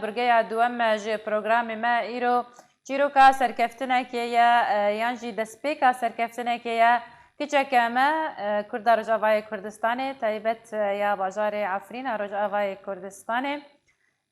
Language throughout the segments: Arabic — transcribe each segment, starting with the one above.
برگه دوم جه پروگرام ما ایرو چیروکا سرکفتنه که یانجی دسپیکا سرکفتنه که کچک ما کرد رجاوای کردستانه تایبت یا بازار عفرین رجاوای کردستانه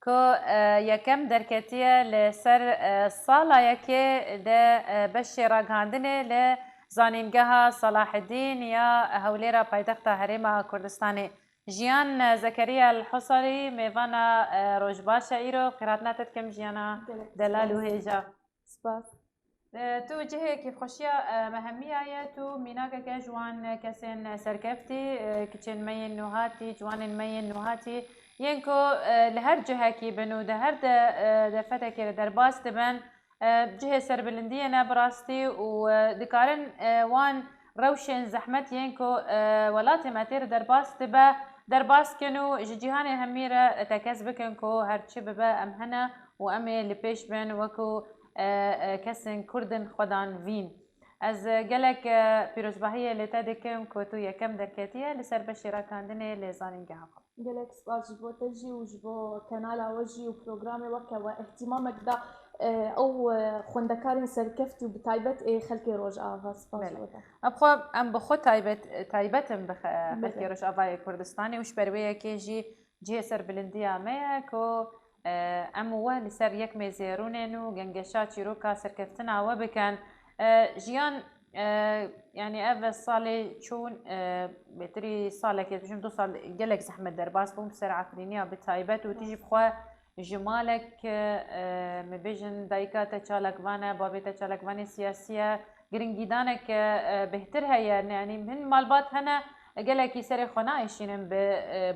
که یکم درکتیه لسر سالا یکی ده بشی راگاندنه لزانینگاه صلاح الدین یا هولیرا پایتخت حریم کردستانه جیان زكريا الحصري ميفانا روجباشا إيرو قراتناتت كم جيانا دلالو هيجا سباس تو جهه كيف خشيا مهمية تو ميناكا كجوان كسن سركفتي كتشن مين نوهاتي جوان مين نوهاتي ينكو لهر جهه كي بنو دهر دفتا كي درباس تبن جهه سربلندية نابراستي ودكارن وان روشن زحمت ينكو ولاتي ماتير درباس تبا درباس كنو جيهان هميرة تكسبكن كو هرچي ببا امهنا وامي لبيش بن وكو كسن كردن خدان فين از قالك بيروزباهية لتادكم كوتو يكم دركاتية لسر بشيرا كاندني لزانين قهقا قالك سباس جبو تجي وجبو كنالا وجي وبروغرامي وكا واهتمامك دا او خوندكارين سركفتي وبتايبت خلكي روج آفا سباس جبوتا ابخو ام بخو تايبتم خلكي روج آفا كردستاني وش برويه كي جي سر بلندية ميا كو ام هو لسر يك ميزيرونين وغنغشات شيروكا سركفتنا وبكن جيان يعني اف صالي شون بتري صالة كي بجم توصل قالك زحمة درباس بوم سر عفرينية بتايبت وتيجي بخوا جمالك مبيجن دايكا تشالك وانا بابي تشالك وانا سياسية جرينجيدانك بهتر هي يعني من مالبات هنا قالك يسري خنايشين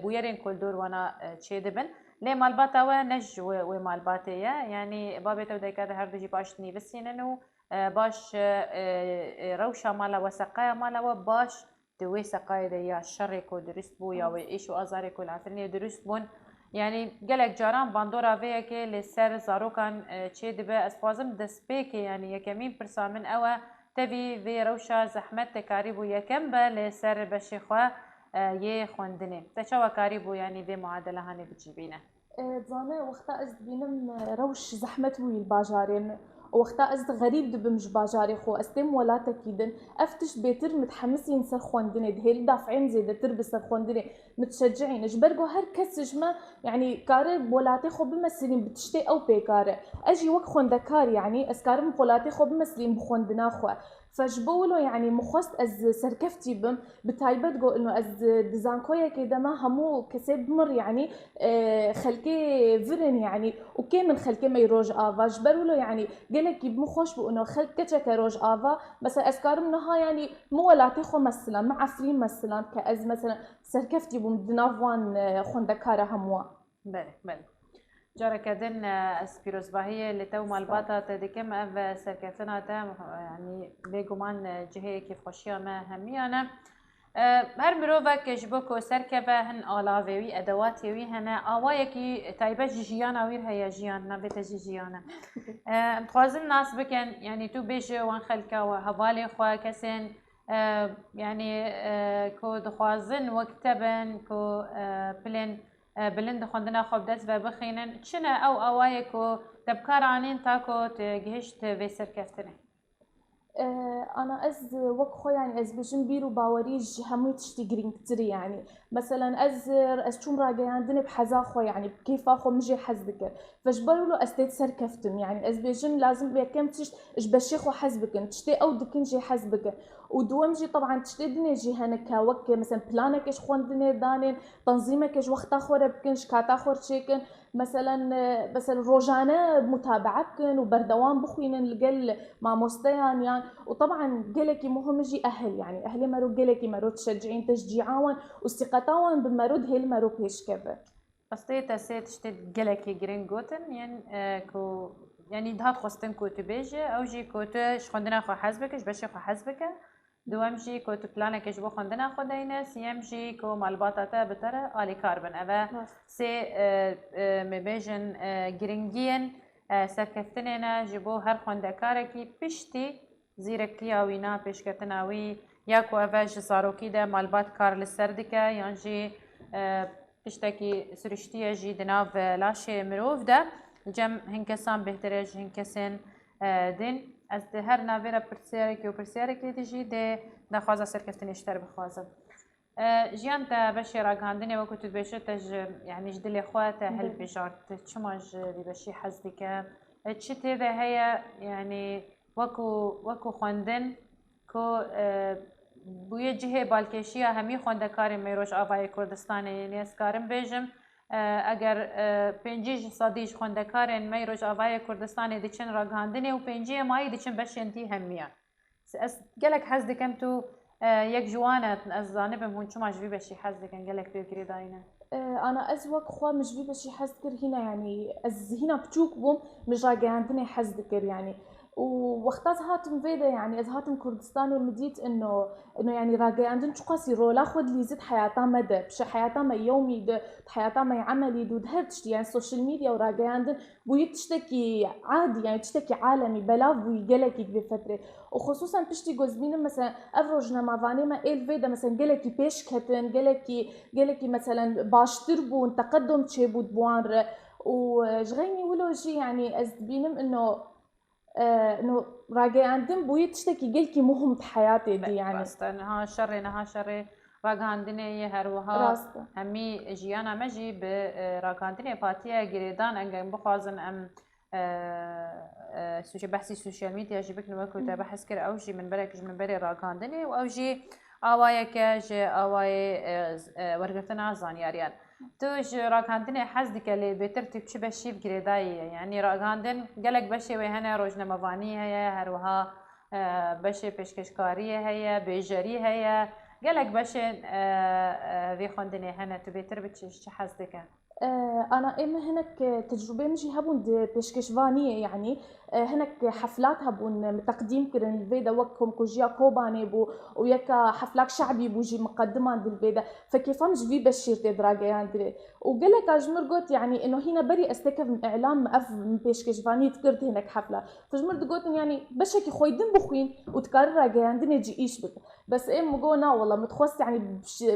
بويرين كل دور وانا تشيدبن ليه مالبات هوا نج ومالباتية يعني بابي تو دايكا هردجي باشتني بسيننو باش روشة مالا وسقايا مالا وباش دوي سقايا ديا الشرك ودرست بو يا وإيش وأزارك والعفرني درست بون يعني قالك جاران باندورا فيا كي لسر زاروكان تشي دبا اسفازم دسبيكي يعني يكمين برسا من أوا تبي في روشة زحمت كاريبو يكم لسر بشيخوا يه خوندني تشوا كاريبو يعني في معادلة هاني بتجيبينه زانه وقتا از بینم روش زحمت وی الباجارين وقتا از غريب دب مش باجاري خو استم ولا تكيدن افتش بيتر متحمسين سر خوندني دهيل دافعين زيد تربي سر خوندني متشجعين اجبرجو هر كس جما يعني كار بولاتي خو بمسلين بتشتي او بيكار اجي وقت خوندكار يعني اسكارم بولاتي خو بمسلين بخوندنا خو فجبولو يعني مخست از سركفتي بم بتايبت جو انه از دزانكويا كده ما همو كسب مر يعني خلكي فرن يعني وكي من خلكي ما يروج آفا جبرولو يعني قالك بمخوش بانه خلك كتشك روج آفا بس اسكار منها يعني مو ولا تخو مثلا مع فرين مثلا كاز مثلا سركفتي بم دنافوان خوندكاره هموا بله جارة كدن اسبيروزباهية اللي تو مالباتا تدكم اف سركفتنا تا يعني بيقومان جهة كيف خشيا ما هميانا هر مروفك جبوكو سركبه هن آلاوي ادواتي هنا آوايكي تايبه جيانا وير هيا جيانا بيتا جيانا متخوازن ناس بكن يعني تو بيجي وان خلكا وهوالي خوا كسن يعني كو دخوازن وكتبن كو بلين بلند خوندنا خوب دست و بخینن چنه او اوایکو تبکار عنین تاکو تجهشت في سركفتنه انا از وقت خو يعني از بجم بيرو باوريج همي تشتي جرين كتير يعني مثلا از شوم راجع عندنا بحزا خو يعني كيف اخو مجي حزبك فجبروا له استيت سركفتم يعني از بجم لازم بكم تشت اش بشيخو حزبك تشتي او دكن جي حزبك ودومجي طبعا تشتي دنيا جي هنك وك مثلا بلانك اش خوان دنيا دانين تنظيمك اش وقت اخر بكنش كات اخر شيكن مثلا روجانا متابعتكن وبردوان بخوين القل مع مستيان يعني وطبعا قلكي مهم جي اهل يعني اهلي مرو قلكي مرو تشجعين تشجيعاون واستقطاون بمرود هيل مرو بيش كبه قصدي تسيت تشتت قلكي جرين جوتن يعني كو يعني دهات خستن كو تبيجي او جي كوت شخندنا خو حزبك اش بشي خو حزبك دوام جي كو تبلانك اش بو خندنا خو دينا سيام جي كو مالباطاتا بتر الي كاربن اوا سي مبيجن جرينجين سركفتننا جبو هر خوندكاركي بشتي زیرکتیا وینا پیشکتناوی یا کو اوج زاروکی ده مالبات کار لسر دکه یعنی تشتكي سرشتية جي دناف لاشي مروف ده جم هنكسان بهترج هنكسن دين از ده هر نافيرا برسيارك و برسيارك تجي ده دخوازا سركفتن اشتر بخوازا جيان تا بشي راقاندني وكو تدبشت تج يعني جدلي خواتا هل بجارت تشمج ببشي حزدك تشتي ذا هي يعني وكو خواندن كو بوی جهه بالکشیا همی خواندکاری میروش آوای کردستانی نیست کارم بیشم اگر پنجیج صدیج خواندکارن میروش آوای کردستانی دیچن راگاندنی و پنجی مایی دیچن بشینتی همیه گلک حز دکم تو یک جوانه از جانبم هون چما جوی بشی حز دکن گلک بگیری داینه انا از وقت خوا مش بي بشي حذكر هنا يعني از هنا بتشوك بوم مش راجع عندنا حذكر يعني ووقتها هاتم فيدا يعني از هاتم كردستاني مديت انه يعني راجع عندن شقاسي رولا خد لي زد حياتها مدى بش حياتها ما يومي ده حياتها ما عملي دود هرتش يعني السوشيال ميديا وراجع عندن بوي تشتكي عادي يعني تشتكي عالمي بلاف بوي جلكي بفتره وخصوصا بشتي جوزمين مثلا افرجنا مافاني ما ايل فيدا مثلا جلكي بيش كتن جلكي مثلا باشتر بون تقدم تشيبود بوان وجغيني ولو جي يعني از بينم انه راجع عندن بوي تشتكي قلكي مهم بحياتي دي يعني بس نها شري راجع عندنا هروها راسته همي جيانا مجي براجع عندنا فاتية جريدان انجم بخوازن ام سوشي بحثي السوشيال ميديا جيبك نوكو بحث كر اوجي من برك من بري راجع عندنا واوجي آوای کج آوای ورگرتنا زانیاریان توش راگاندن حز دکلی بهتر تبچه بشی بگریدایی یعنی راگاندن گلک بشی و هنر روزنامه‌وانی هیا هروها بشی پیشکشکاری هیا بیجاری هیا گلک بشی وی خواندن هنر تو بهتر بچه حز دکن انا اما هناك تجربه مجي هبون بيشكشفانيه يعني هناك حفلات هبون تقديم كرن الفيدا وكم كوجيا كوباني بو وياك حفلات شعبي بوجي مقدمه عند الفيدا فكيف مش في بشير تدراجي يعني وقال اجمر قلت يعني انه هنا بري استكف من اعلام مقف من بيشكشفانيه تكرت هناك حفله فجمر قلت يعني بشكي خويدن بخوين وتكرر راجي عندنا جي ايش بك بس ايه مقونا والله متخص يعني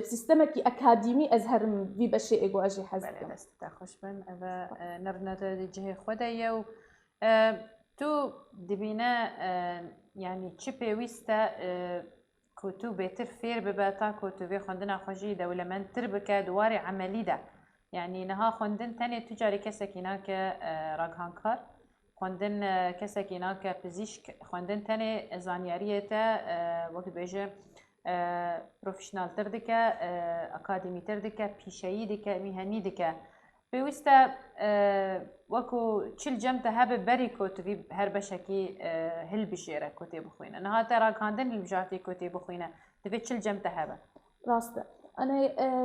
بسيستمك اكاديمي ازهر في بشي ايجو اجي حزب دست خوش بن و نرنت جهه خدایه و تو دبینه يعني چه پیوسته کتو بهتر فیر بباتا کتو به خوندن خوشی دولمن تر بکه دوار عملی ده يعني نها خوندن تاني تجاري كسكينا كراغهانكار خوندن كسكينا كبزيشك خوندن تاني زانيارية وقت بيجي بروفيشنال تر دکه اکادمی تر دکه پیشایی دکه میهنی دکه پیوسته وکو چل جمت هب بری کتبی هر بشکی هل بشیره کتب بخوینه نه ترا کاندن البجارتی کتب بخوینه تبي چل جمت هب راسته انا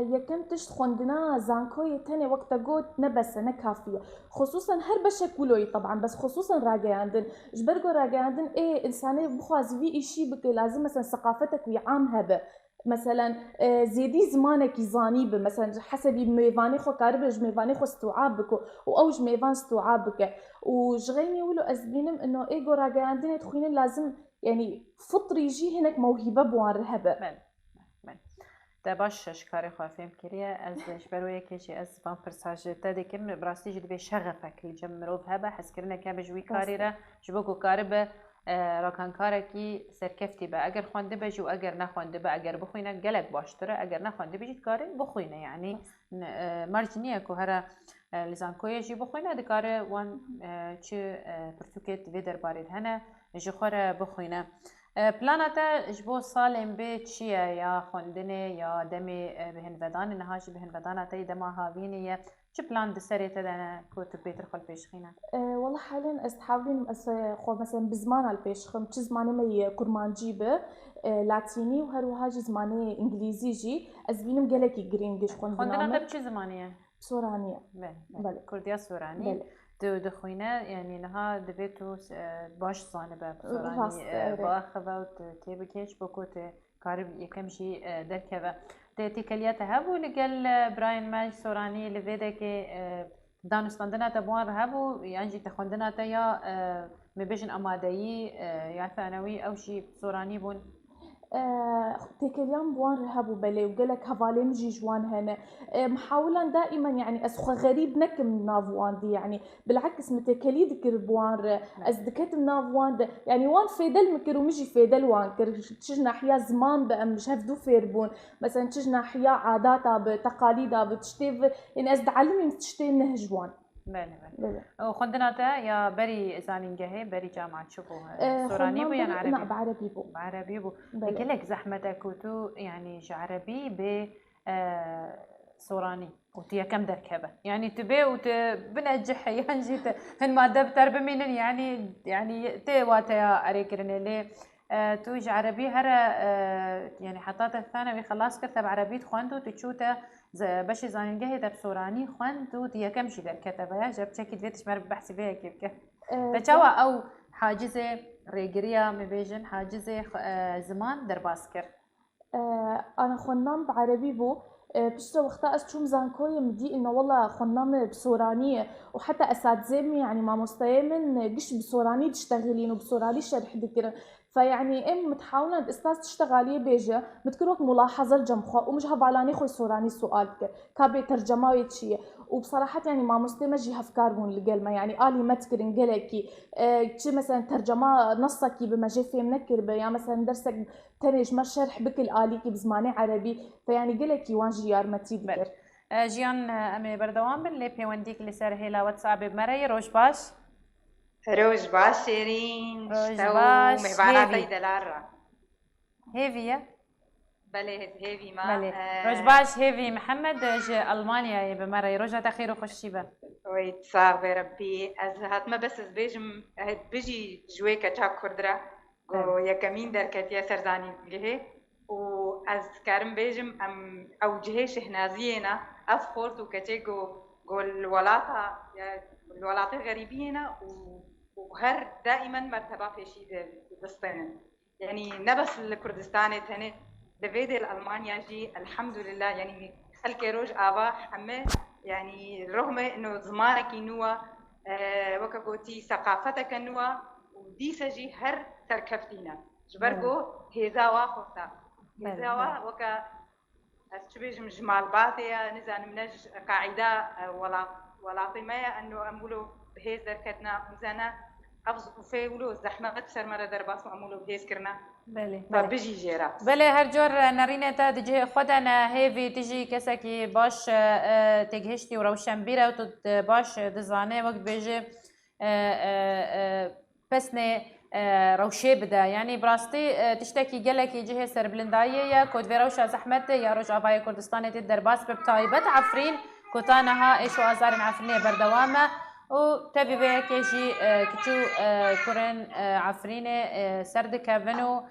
يكمتش خوندنا زانكوي تاني وقت قوت نبس كافيه خصوصا هر بشك ولوي طبعا بس خصوصا راجع عندن جبرقو راجع عندن ايه انساني بخواز في اشي بك لازم مثلا ثقافتك ويعام هبه مثلا زيدي زمانك يزاني مثلا حسب ميفاني خو كاربج ميفاني خو استوعابك واوج ميفان استوعابك وجغيني ولو ازبينم انه ايجو راجع عندنا تخوين لازم يعني فطري يجي هناك موهبه بوان رهبه ده باش شکاری خوافیم کریه از شبروی کشی از فان پرساج تادی کم براستی جد به شغفک الجم مروف هبه حس کرنه که بجوی کاری را جبکو کار به راکان کاره کی سرکفتی به اگر خونده بجو اگر نخونده به اگر بخوینه گلک باشتره اگر نخونده بجید کاری بخوینه یعنی مرجنیه که هر لزان کوی جی بخوینه دکاره وان چه پرتوکت ویدر بارید هنه جخوره بخوینه پلانتا جبو سالم به چیه یا خوندنه یا دمی بهن ودان نهاش بهن ودان تا دما هاوینه چه پلان دسری تدانه كوتو بيتر خل بيشخينا والله حاليا استحاولين خو مثلا بزمان البيشخم چه زمانه مي كرمانجي به لاتيني وهروهاجي زمانه انجليزي جي از بينم جلكي جرينجش خوندنا تب چه زمانيه سورانيه بله كرديا سوراني دخوينه يعني نها دبيتو باش زانه بسوراني باخذ تيبكيش بكوت قارب يكم شيء دركبه تيكليات هبو لقال براين ماج سوراني لفيدا كي دانستاندنا تبوان هبو يعني تخوندنا تيا مبيجن امادهي يا ثانوي او شيء سوراني بون تيكليان بوان رهب وبلي وقالك هفالي مجي جوان هنا محاولا دائما يعني اسخو غريب نكم نافوان دي يعني بالعكس متكلي ذكر بوان ازدكت نافوان يعني وان فيدل مكر ومجي فيدل وان كر تشجنا حيا زمان بقى مش هفدو فيربون مثلا تشجنا حيا عاداتها بتقاليدها بتشتيف يعني ازد علمي تشتي نهجوان. بله وخندناتا يا بري زانينجهي بري جامعة شوفو سوراني بو يعني عربي؟ نعم بعربي بو. بعربي بو. لك زحمتك وتو يعني عربي ب سوراني وتيا كم دركبة يعني تبي وتبنجح يعني جيت هن ما دبتر بمينن يعني تي واتيا أريكرني ليه توج عربي هرا يعني حطات الثانوي خلاص كتب عربي خوانتو تشوتا باش زانينجهي دب سوراني خوانتو تيا كم شي دركتبة يا جاب شكل فيتش مر بحسي بيها كيف تشوا أو حاجزة ريجريا مبيجن حاجزة زمان درباسكر أنا خنام بعربي بو بشتا وقتا أشوم زانكوية مدي إنه والله خنام بسورانية وحتى أساتذة يعني ما مستيمن قش بسوراني تشتغلين وبسوراني شرح ذكر فيعني ام متحاولة استاذ تشتغلي بيجا متكروك ملاحظة الجمخة ومش هبالاني خوي سوراني سؤالك كابي ترجمة ويتشي وبصراحة يعني ما مستمع جي هفكار بون لقلما يعني آلي متكرن قلكي تشي مثلا ترجمة نصكي بما جي فيم نكر يعني مثلا درسك تنج ما شرح بكل آليكي بزماني عربي فيعني قلكي وان جيار ما تيذكر جيان أمي بردوان من اللي بيونديك اللي سار هلا واتساب بمري روش باش روش باش شيرين روش باش مهباناتي دلارة هيفي بله هيفي ما روش باش هيفي محمد جي ألمانيا بمري روجا تخير وخشيبة ويتصاب ربي از هات ما بس بيجم بيجي جوي كتشاك كردرا يا كمين دركت يا سرزاني جهه وأز كارم بيجم أم أو جهش هنازينا أفخورت وكتيجو قول ولاطة الولاطة غريبينا وهر دائما مرتبة في شيء دستين يعني نبس الكردستان تاني دفيد الألمانيا جي الحمد لله يعني خلك روج آبا حمه يعني رغم إنه زمانك نوا وكقولتي ثقافتك نوا وديسة جي هر تركفتينا جبرقو هيزاوا خطا هيزاوا وكا أشبيج مجمال باطية نزان منج قاعدة ولا طمية أنه أمولو بهيز دركتنا مزانا أفضل فيولو زحمة بسر مرة درباس وأمولو بهيز كرنا فبيجي جيرا بله هرجور نارينة تا تجي خدنا هيفي تجي كسكي باش تجهشتي وروشن بيرا وتد باش دزانه وقت بيجي بسنه روشي بدا يعني براستي تشتكي قالك يجي سر بلندايه يا كود فيروشا زحمته يا روج اباي كردستاني تدرباس بتايبت عفرين كوتانها ايش وازار عفرين بردوامه وتبي بيك يجي كتشو كورن عفرينه سرد كافنو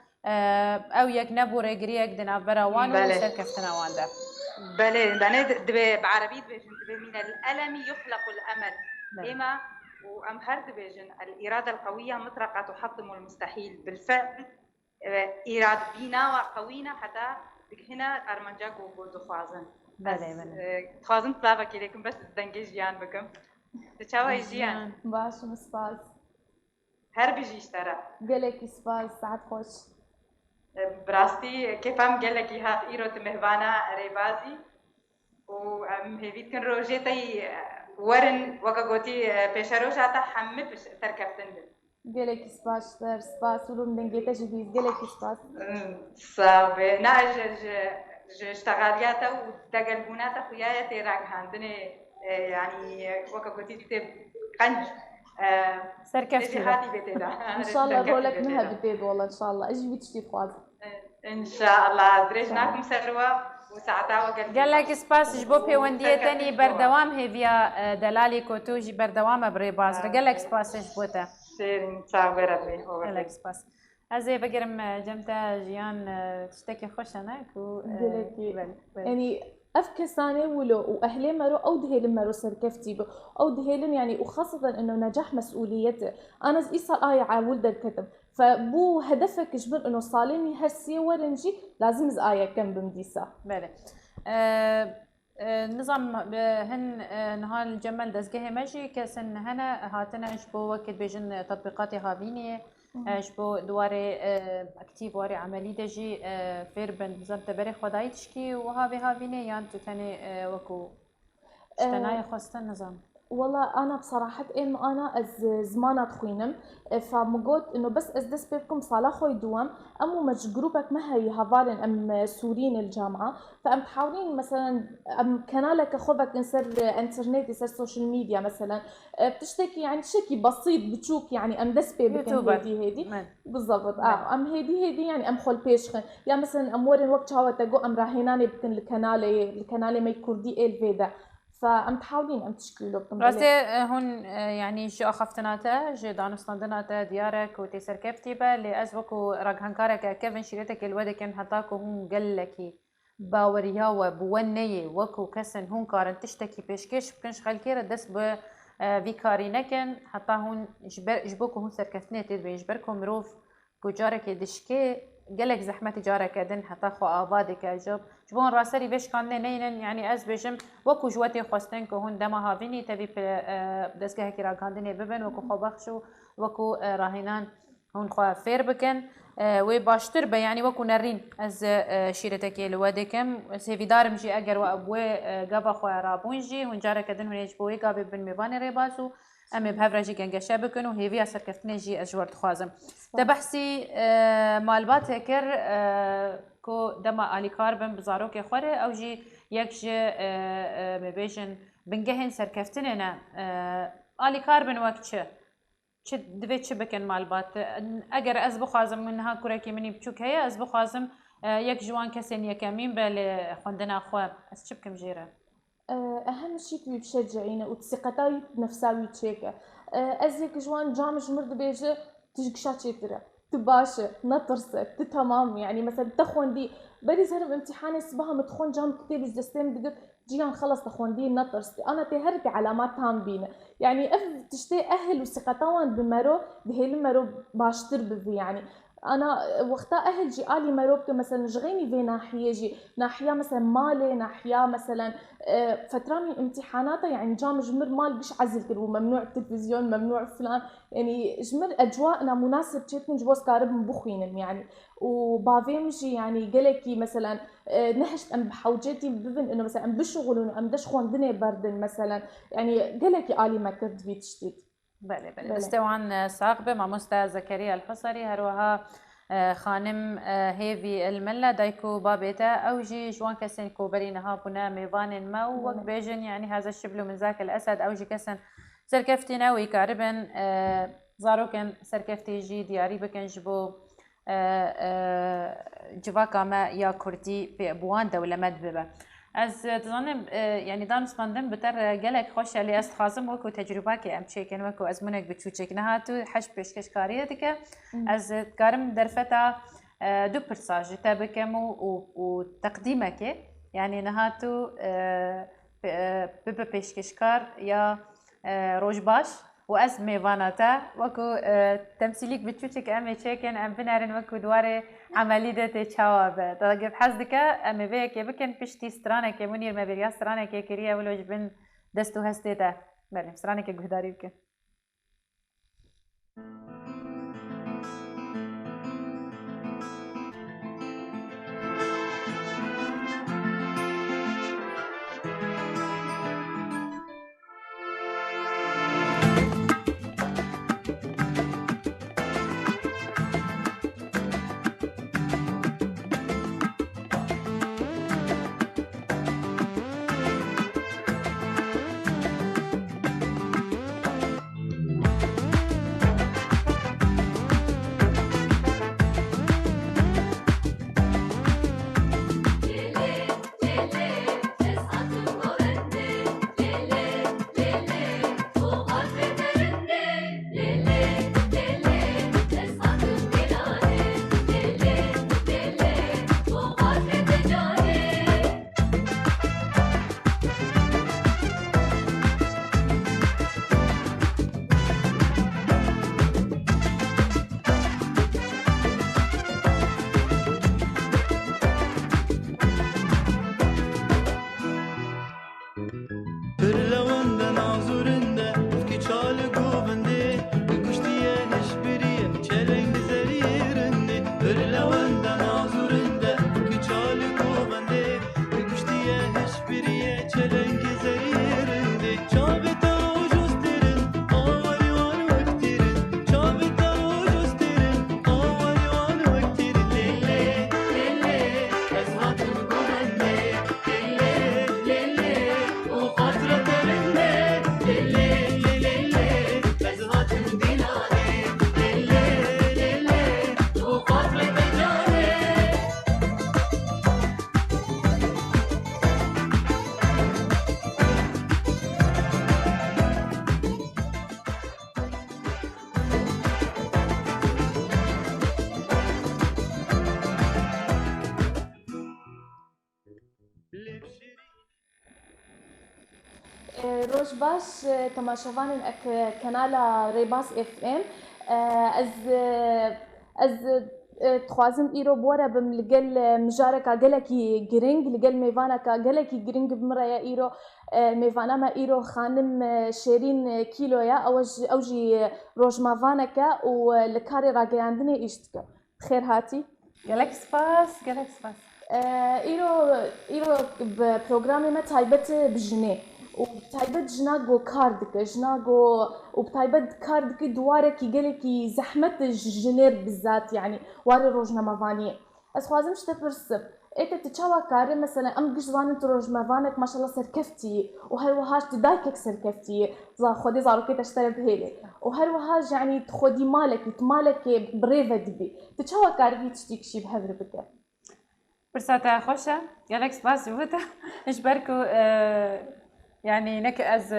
او يك نبو ريغريك دنا براوان وسر كفتنا واندا بله دنا بعربي دبي من الالم يخلق الامل اما وأم هرد بيجن الإرادة القوية مطرقة تحطم المستحيل بالفعل إرادة بينا وقوينا حتى هنا أرمنجا جوجو خوازن خوازن طلابة كليكم بس دنجي جيان بكم تشاوي جيان باش مسباس هر بيجي اشترى قالك سباس ساعات خوش براستي كيفام قالك هات إيرو تمهبانا ريبازي وأم هيفيت كن روجيتي ورن وكاغوتي بيشاروش عطا حمي تركبتن قالك سباس سباس ولو مدنجيتا جديد قالك سباس صعب ناج اشتغالياتا وتقلبوناتا خويايا تيراك هاندني يعني وكاغوتي تكتب قنج سركفتي هاتي بيتيدا ان شاء الله رولك مها بتيد والله ان شاء الله اجي بتشتي خواز ان شاء الله درجناكم سروا قال لك سباس جبو بيوندية تاني بردوام هيفيا دلالي كوتوجي بردوام بريباز قال لك سباس جبوتا سيرين صابرة بي قال لك سباس أزي بقرم جمتا جيان تشتكي خوش هناك يعني أفكساني ولو وأهلي مرو أو دهيلن مرو سركفتي أو دهيلن يعني وخاصة إنه نجاح مسؤوليته أنا إيصال آية عاول در كتب فبو هدفك جبر إنه صاليني هالسي ورنجي لازم زآية كم بمديسة. بله. نظام هن نهال الجمل دزجه ماشي كسن هنا هاتنا إشبو وقت بيجن تطبيقات هافيني جبو دواري اكتيف واري عملي دجي فيربن بزم تبري خداي تشكي وهاوي نيان تتني وكو اشتناي خواستن نظام. والله انا بصراحه انا از زمانات خوينم فمقول انه بس از دس بيبكم صالح خوي دوام امو مج جروبك ما هي هافالن ام سوريين الجامعه فام تحاولين مثلا ام كنالك اخوبك انسر انترنت يصير سوشيال ميديا مثلا بتشتكي يعني شكي بسيط بتشوك يعني ام دس بيبكم هيدي بالضبط ام هيدي يعني ام خل بيشخن يا مثلا ام ورن وقت هاو تجو ام راهيناني بكن الكنالي ما يكردي الفيدا فأم تحاولين أم تشكيلو راسي هون يعني جو أخفتناته جو دانستاندناته ديارك وتيسر كفتيبة لأزوكو راك هنكارك كيفن شريتك الودا كان حتاكو هون قلكي باوريا وبونية وكو كسن هون كارن تشتكي بيشكش بكنش خلكيرة دس ب فيكاري نكن حتى هون جبوكو هون سركفتني تدبي جبركو مروف كو جارك دشكي قالك زحمة جارك دن حتى خو آبادك جبون راسري بيش كان نينن يعني از بيجم وكو جواتي خواستن كو هون دما هافيني تبي دسكه كي راكاندني ببن وكو خو بخشو وكو راهينان هون خو فير بكن وي باشتر به يعني وكو نرين از شيرتك لوادكم سيفي دارم جي اگر وابوي غبا خو رابونجي هون جارك دن هون يجبوي غابي بن ميبان ريباسو ام بهفرجي گنگشه بکن و هیوی اثر کفتنی جی اجورد خوازم تبحثی مالبات هکر کو دما آلی کار بن بزارو که خوره او جی یک جی مبیجن بنگهن سرکفتنه آلی کار بن وقت چه دوی چه بکن مالبات اگر از بخوازم منها کرکی منی بچوک هیا از بخوازم یک جوان کسین یکمین بل خوندنا خواب از چه بکم جیره اهم شيء تبي بشجعينه وثقتي نفساوي تشيكه ازيك جوان جامش مرد بيجي تشكشات شيتره تباشر نطرسه تمام يعني مثلا تخون دي بري زرب امتحاني صباح متخون جام كتير جدستين بدك جيان خلص تخون دي نطرسي انا تهرتي علامات تام بينا يعني تشتي اهل وثقتوان بمرو بهيل مرو باشتر بفي يعني انا وقتا اهل جي الي مروبك مثلا جغيني في ناحيه جي ناحيه مثلا مالي ناحيه مثلا فتره من امتحاناتها يعني جام جمر مال بش عزل كربو ممنوع التلفزيون ممنوع فلان يعني جمر اجواءنا مناسب تشيت من جوز كارب مبخينم يعني وبافيم جي يعني قالكي مثلا نحشت ام بحوجتي ببن انه مثلا ام بشغل ام دشخون دنيا بردن مثلا يعني قالكي الي ما كرت في تشتيت بله استوان ساقبه مع مستر زكريا الحصري هروها خانم هيفي الملا دايكو بابيتا او جي جوان كسن كوبرين هابونا ميفان ما ووك بيجن يعني هذا الشبل من ذاك الاسد او جي كسن سركفتنا ويكاربن زاروكن سركفتي جي دياري بكن جبو جواكا ما يا كردي بوان دولة مدببه از تظنم يعني دانستاندم بتر جلك خوش اللي استخازم وكو تجربة كي ام تشيكن وكو ازمنك بتشوتشك نهاتو حش بيشكش كاريه ديك از كارم درفتا دو برساج تابكم وتقديمك يعني نهاتو بيبا بيشكش كار يا روج باش واز ميفاناتا وكو تمثيليك بتشوتشك ام تشيكن ام بنارن وكو دواري عملية تجاوب طيب حظك أم بيك يمكن بشتي سترانك منير ما بيريا سترانك كريه ولا جبن دستو هستيته بله سترانك جهداري بك روش باش تماشوان اك كنالا ريباس اف ام از تخوازم ايرو بورا بم لقل مجاركا قلكي جرينج لقل ميفانكا قلكي جرينج بمرايا ايرو ميفانا ما ايرو خانم شيرين كيلويا اوجي روج مافانكا والكاري راقياندني اشتكا خير هاتي قالك سباس ايرو ببروغرامي ما تايبت بجنيه وبتايبت جناغو كاردك جناغو وبتايبت كاردك دوارك يقلكي زحمة الجنير بالذات يعني واري روجنا مافانية بس خوازم شتبرسب ايتا تتشاوا كاري مثلا ام قش زانت روج مافانك ما شاء الله سركفتي وهر وهاج تدايكك سركفتي خودي زاروكي تشتري بهيلي وهر وهاج يعني تخودي مالك تمالك بريفة دبي تتشاوا كاري هي تشتيك شي بهفر بك برساتا خوشة قالك سباس بوتا ايش بركو يعني نك از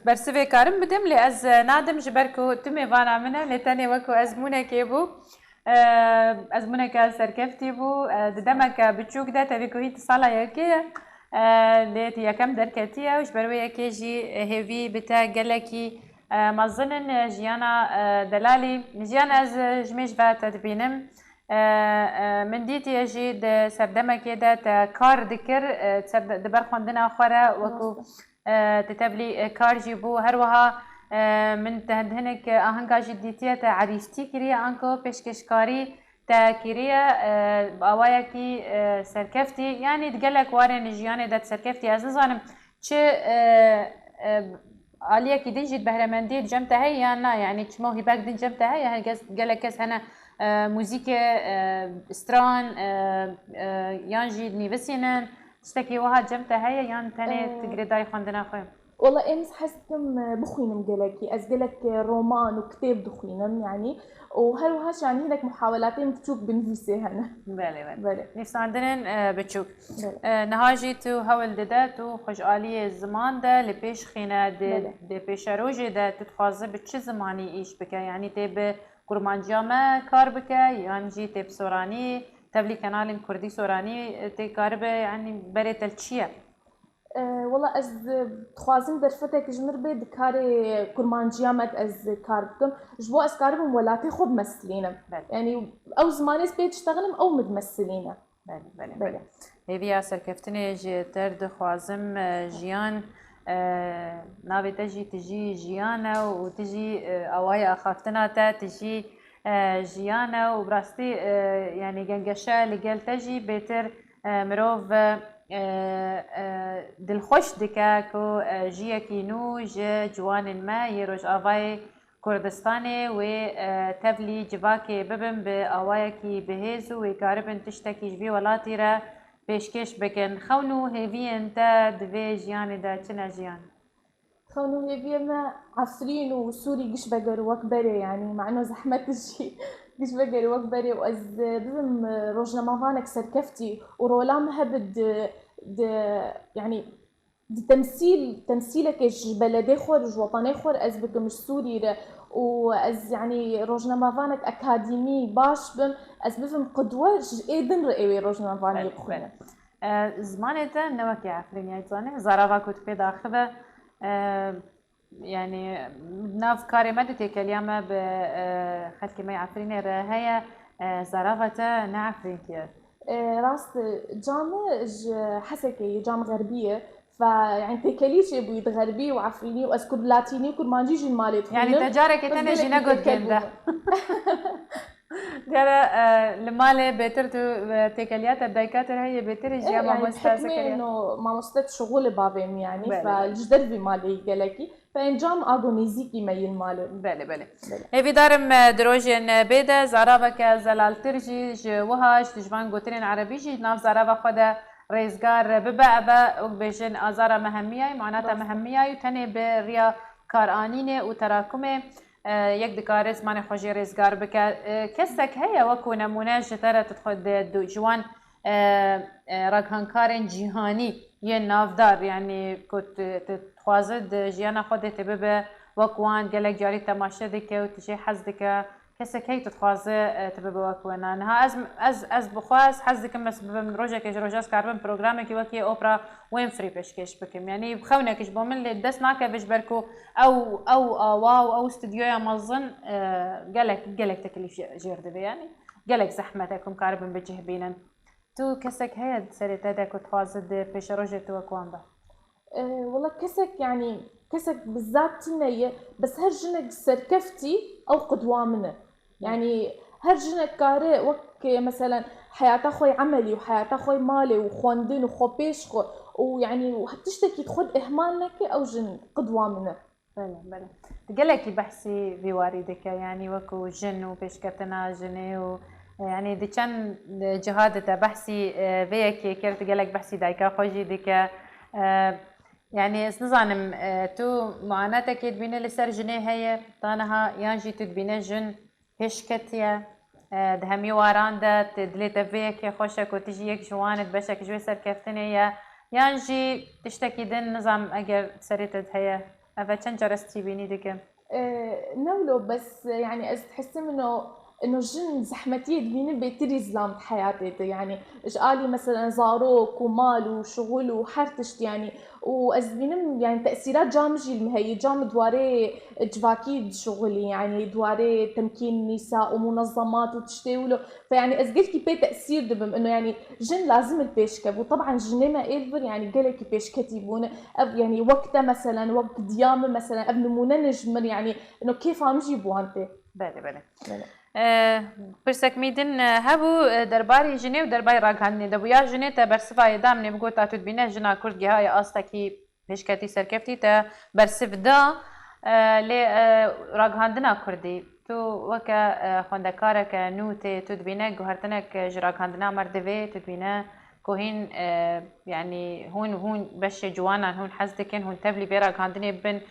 برسوي كارم بدم لي از نادم جبركو تمي فانا منها لتاني وكو ازمونه كيبو ازمونه كا سركفتي بو دمك بتشوك ده تبيكو هي تصالا يكي ليت يا كم دركتيه وش بروي يكيجي هيفي بتا قالكي مظنن جيانا دلالي جيانا از جميش فات تبينم من ديتي يجي سردمه كده كار ذكر دبر خوندنا اخرى وكو تتبلي كار جيبو هروها من تهدهنك اهنگا جديتيه تا عريستي كريا انكو بيشكشكاري تا كريا باوايكي سركفتي يعني تقلك وارن جياني دات سركفتي از نظانم چه عاليه كي ديجيت بهرمندي جمتها هي يعني چ موهبه دين جمتها هي قالك كس هنا موزيكا استران يانجي نيفسينن تشتكي وها جمتها هي يعني تاني تقري داي خوندنا خويا والله امس حستم بخوينم قالكي ازقلك رومان وكتاب دخوينم يعني وهروهاش يعني هناك محاولاتين بتشوف بنفسي هنا بله نفس عندنا بتشوف نهاجي تو هول ددات وخش آلية الزمان ده لبيش خينا دي بيش روجي ده تتخاذ بتش زماني ايش بك يعني تب كرمانجيا ما كار بك يعني جي تب سوراني تبلي كنال كردي سوراني تكارب يعني بري تلتشيه والله از تخوازم درفتك جمر بيد كاري كرمانجيا مد از كاربكم جبو از كاربم ولا تاخذ مسلينا يعني او زماني بيت تشتغلم او متمثلينا بله هيفيا سركفتني جي ترد خوازم جيان ناوي تجي جيانا وتجي اوايا اخافتنا تا تجي جيانا وبراستي يعني جنجشا لقال تجي بيتر مروف دلخوش دکه که جیه کینو جوان ما یروج آوای کردستانه و تبلی جواکی ببن به آوای کی بهزو و کاربن تشتکی جبی ولاتی را پیشکش بکن خونو هیوی انتا دوی جیان دا چنا جیان خونو هيفي ما عفرين وسوري قش بقر وكبري يعني مع انه زحمة الشي قش بقر وكبري واز بزم روجنا مافانك سركفتي ورولا مهبد يعني تمثيلك بلدي خور وطني خور از بكم مش سوري واز يعني روجنا مافانك اكاديمي باش بم از بفهم قدوة ايدن رأيوي روجنا مافانك بخونا زمانتا نوكي عفرين يعني زانه زارافا كنت في داخله يعني ناف كاري مدتي كليامة بخلكي ما يعفرين هي زرافة نعفرين كير راس جامع حسكي جامع غربية فيعني تكليش يبوي غربي وعفريني واذكر لاتيني وكل ما نجي المالي يعني تجارك تاني جينا قد جنده ترى لمالي بيترتو تكليات الدايكاتر هي بيتر جيا ما مستاسكريا يعني انه ما مستت شغل بابهم يعني فالجدر في مالي قالكي فانجام اغونيزيكي ماي المالي بله هي دارم دروجين بيدا زرافك زلال ترجي وهاش تجبان قوتين عربي جي ناف زرافه خدا ريزگار ببعبا وبيجن ازارة مهمية معناتها مهمية وتني بريا كارانينه وتراكمه یک دکاره زمان خوشی رزگار بکه کسک هیا وکو نمونه جتره تدخل دو جوان رگهانکارن جهانی یه نافدار يعني كنت تخوازد جيانا خودت تببه وكوان قالك جاري تماشى دكه وتجي حز دكه كسك هي تتخوازي تببوك ونانها از بخواز حزك مس بم روجك روجاس كاربن برنامج وكي اوبرا وينفري بشكش بكم يعني بخونك بومن اللي دس ناكا بجبركو او واو او استوديو يا مظن قالك تكليف جير دبي يعني قالك زحمتكم كاربن بجه بينن تو كسك هي سريت هذاك تخوازي بيش روجك وكوان با والله كسك يعني كسك بالذات تنية بس هرجنك سركفتي او قدوامنا يعني هرجنك كاري وك مثلا حياة خوي عملي وحياة خوي مالي وخوندين وخو بيش خو ويعني وهتشتكي تخد اهمالك او جن قدوامنا بله تقلك بحثي في واردك يعني وكو جن وبيش كتنا جني و يعني دي كان جهاد بحثي فيك كيرت قالك بحثي دايكا خوجي ديكا يعني نظام تو معاناتك تبين لسر جنيه هي طانها يانجي تدبين جن هشكتيا دهمي واراندا تدليت فيك خوشك وتجيك جوانت بشك جوي سر كفتنيا يانجي تشتكي دن نظام اجر سريتد هي افا كان جرستي بيني ديك نولو بس يعني تحسي انه جن زحمتيه دبيني بيتري زلام بحياتي يعني اجالي مثلا زاروك ومال وشغل وحرتشت يعني وازبينم يعني تاثيرات جامجي المهي جام دواري جواكيد شغلي يعني دواري تمكين النساء ومنظمات وتشتيولو فيعني ازقلكي بي تاثير دبم انه يعني جن لازم البيشكب وطبعا جنيما ايلفر يعني قالكي بيشكتي بونه يعني وقتها مثلا وقت ديامه مثلا ابن نمونه نجمر يعني انه كيف عم جيبوا انت بله برسك ميدن هبو درباري جني ودرباري راغهاني دبويا جني تا برسفا دامني بقول تا تدبينا جنا كرد هاي استكي بشكتي سركفتي تا برسف دا لي راغهاندنا كردي تو وكا خوندكارك نوتي تدبينا جوهرتنك جراغهاندنا مردفي تدبينا كوهين يعني هون بش جوانا هون حزدكن هون تبلي بيراغهاندني بن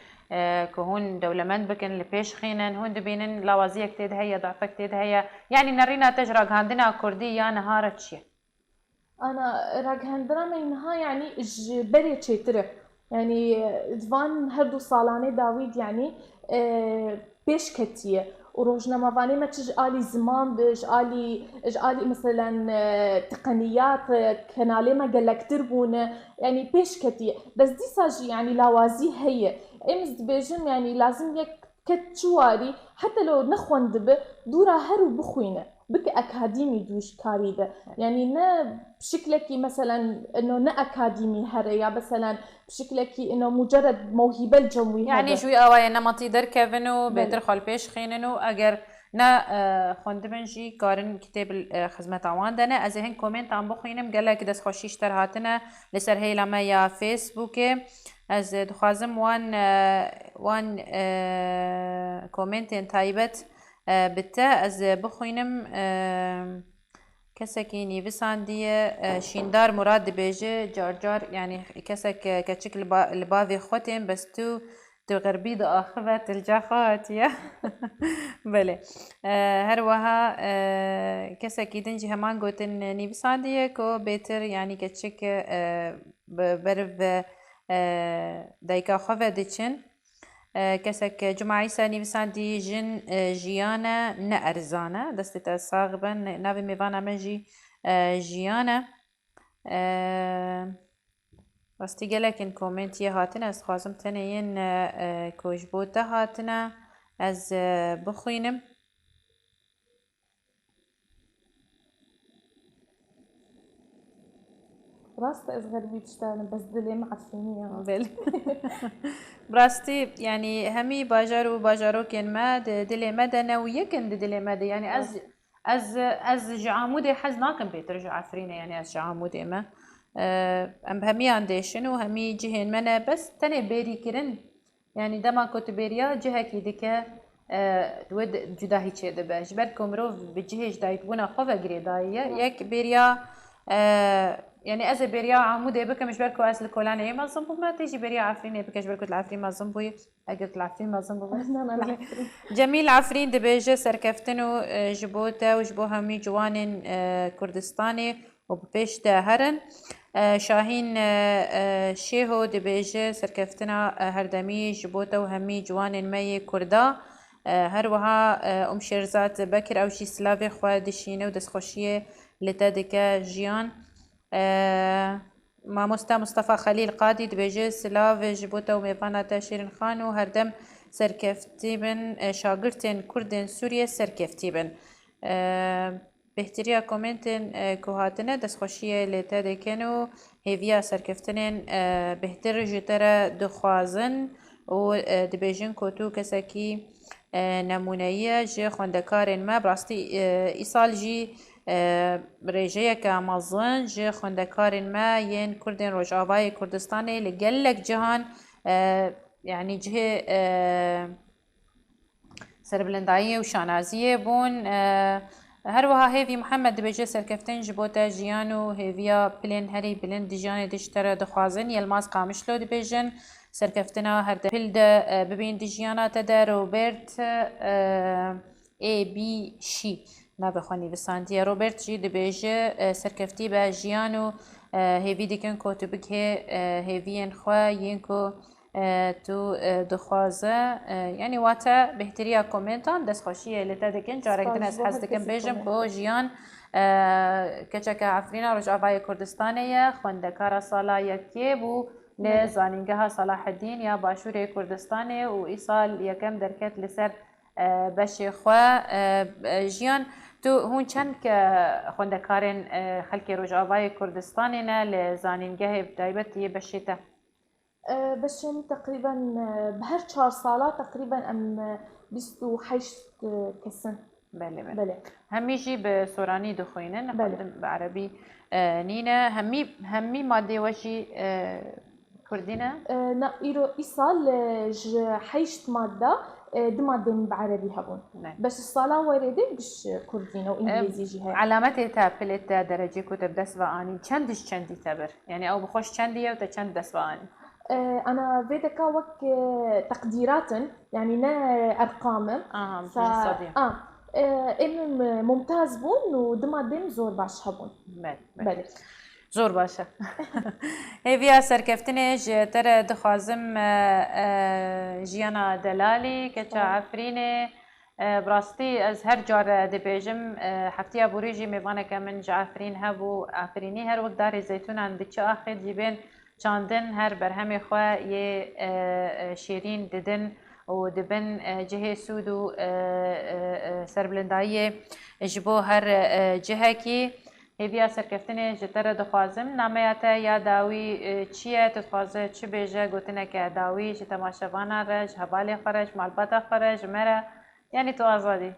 كهون دولمند بكن لبيش خينن هون دبينن لوازيك تيد هي ضعفك تيد هي يعني نرينا تجرق عندنا كردية نهارت شي انا راغهاندرا منها يعني بري تشيتره يعني دفان هردو صالاني داويد يعني بيش كتيه وروجنا مفاني ما تجالي زمان اجالي مثلا تقنيات كنالي ما قالك تربونه يعني بيش كتيه بس دي ساجي يعني لوازي هي امز بيجم يعني لازم يك كتشواري حتى لو نخون دبه دورا هرو بخوينه بك اكاديمي دوش كاريده يعني نا بشكلكي مثلا انه نا اكاديمي هريا مثلا بشكلكي انه مجرد موهبه الجوي يعني شوي اواي نمطي در كيفنو بيتر خال بيش خيننو اگر نا خوندبنجي كارن كتاب الخدمة عوان دنا از هن كومنت عم بخوينم قالك دس خوشيش تر هاتنا لسر هي لما يا فيسبوك از دخوازم وان كومنت تايبت بتا از بخوينم كسك نيفسان دي شيندار مراد بيجي جار يعني كسك كتشك الباذي خوتين بس تو غربي دا آخرت الجاخات يا بله هروها كسك يدنجي همان قوتن نيفسان دي كو بيتر يعني كتشك برف دايكا خوفة ديشن كسك جمعي ساني بساندي جن جيانا نأرزانا دستة صاغبا نافي ميفانا مجي جيانا راستي قالك كومنتي هاتنا از خوازم تنين كوجبوتا هاتنا از بخوينم راست از غربي تشتغل بس دلي معفنية براستي يعني همي باجارو كان ما دلي مدى نوية كان دلي مدى يعني از جعامودي حز ناكم بيترجع عفرينة يعني از جعامودي ما ام همي عنديشن وهمي جهين منا بس تاني بيري كرن يعني دما كنت بيريا جهة كيدكا دود جداهي تشي دبا جبركم روف بجهش دايت بونا خوفا قريداية يك بيريا يعني از بيريا عمودي بك مش بركو از الكولاني ما زنبو ما تيجي بيريا عفرين بكش بركو العفرين ما زنبو اجت العفرين ما زنبو جميل عفرين دبيجه سركفتنو جبوتا وجبو همي جوانين كردستاني وبفيش هرن شاهين شيهو دبيجه سركفتنا هردمي جبوتا وهمي جوانين مي كردا هەروەها شێرزاد بەکر ئەوشی سلاوێ خوا دشینە و دەستخۆشیە لە تا دەکە ژیان مامۆستا مستەفا خەلیل قادی دەبێژێ سلاوێ ji بۆ te û mêvana te Şêrîn Xan û herdem serkeftî bin şagirtên Kurdên Sûriyê serkeftî bin. Bêhteriya komêntên ku hatine destxweşiyê lê te dikin û hêviya serkeftinên bêhtir ji te re dixwazin û dibêjin ku tu kesekî nemuneyî ji xwendekarên me bi rastî îsal jî rêjeyeke mezin ji xwendekarên me yên Kurdên Rojavayê Kurdistanê li gelek cihan yani cihê serbilindayiyê û şanaziyê bûn. هەروەها هێوی محەممەد دەبێژێ سەرکەفتن ji بۆ te jiyan û hêviya pilên herî bilind di jiyanê de ji te re dixwazin. Yelmaz Qamişlo dibêjin serkeftina herde pil de bibîn di jiyana te de. Robert AB şî navê xwe nivîsandiye. Robert jî dibêje serkeftî be jiyan û hêvî dikin ku tu bigihê hêviyên xwe yên ku tu dixwaze yani wate bêhteriya komêntan destxweşiyê li te dikin. Carek din ez hez dikim bêjim ku jiyan keçeka Efrîna Rojavayê Kurdistanê ye xwendekara sala yekê bû lê zanîngeha Salaheddîn ya Başûrê Kurdistanê û îsal yekem derket li ser beşê xwe jiyan. Tu hûn çend xwendekarên xelkê Rojavayê Kurdistanê ne li zanîngehê taybetî beşê te؟ بشين تقريبا بهر 4 سالا تقريبا ام 28 كسن. بله همي جي بسوراني دخوينن بعربي نينا همي مادي وشي كردينا نا ايرو ايصال حيشت ماده دي ماده بعربي هبون بس الصاله وريده بش كردينا وانجليزي جي هاي علامتي تا بلت درجه كتب دسواني چندش چندي تبر يعني او بخوش چندي او تا چند دسواني أنا فيدك وك تقديرات يعني نا أرقام إن ممتاز بون ودمادين زور باش هبون بله زور باشه هێویا سەرکەفتنێژ تەرە دخوازم ژیانە دەلالی کەچە عەفرینێ براستی ez her care dibêjim heftiya borî jî mêvaneke min ji Efrîn hebû Efrînî her wek darê zeytûnan diçe axê dibên çandin her berhemê xwe yê şêrîn didin û dibin cihê sûd û serbilindayiyê ji bo her cihekî. Hêviya serkeftinê ji te re dixwazim nameya te ya dawî çi ye tu dixwaze çi bêje gotineke dawî ji temaşevanan re ji hevalê xwe re ji malbata xwe re ji me re yani tu azadî.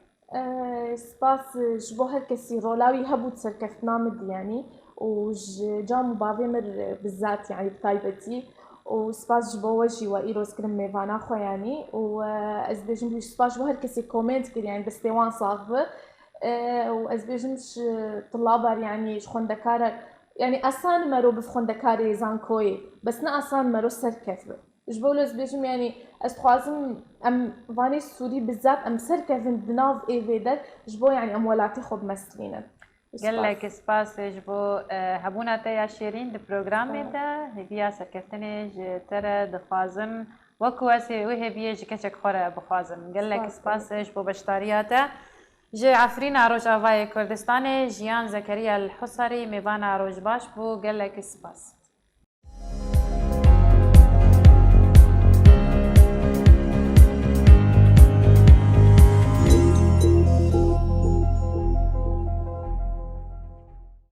سپاس ji bo her kesî rolawî hebû serkeftina min yani û ji cam û bavê min bizzat yani bi taybetî û spas ji bo we jî we îroz kirin mêvana xwe yanî û ez bêjim spas ji bo her kesî komênt kir yani destê wan sax bi û ez bêjim ji tilaber yani ji xwendekare yani esan mero bi xwendekarê zankoyê bes ne esan mero serkef bi ji bo ez bêjim yani ez dixwazim em vanê Sûrî bizzat em serkevin di nav êvê de ji bo yani em welatî xwe bimestînin. gelek spas ji bo hebûna te ya şêrîn di programê de hêviya serkeftinê ji te re dixwazim wekû ez wê hêviyê ji keçek xwe re bixwazim. Gelek spas ji bo beşdariya te. Ji Efrîna Rojavayê Kurdistanê jiyan Zekeriya Husarî mêvana roj baş bû gelek spas.